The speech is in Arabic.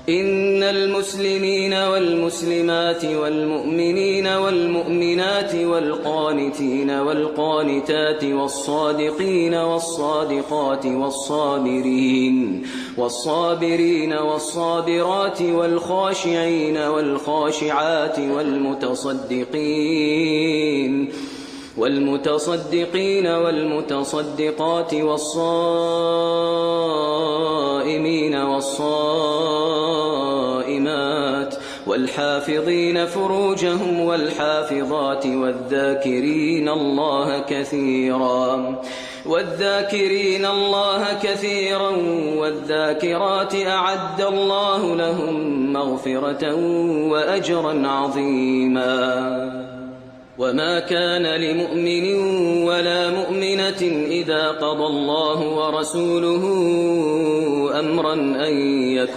إن المسلمين والمسلمات والمؤمنين والمؤمنات والقانتين والقانتات والصادقين والصادقات والصابرين والصابرات والخاشعين والخاشعات والمتصدقين والمتصدقات والصائمين والصائمات والحافظين فروجهم والحافظات والذاكرين الله كثيرا والذاكرات أعد الله لهم مغفرة وأجرا عظيما. وما كان لمؤمن ولا مؤمنة إذا قضى الله ورسوله أمرا أن يكون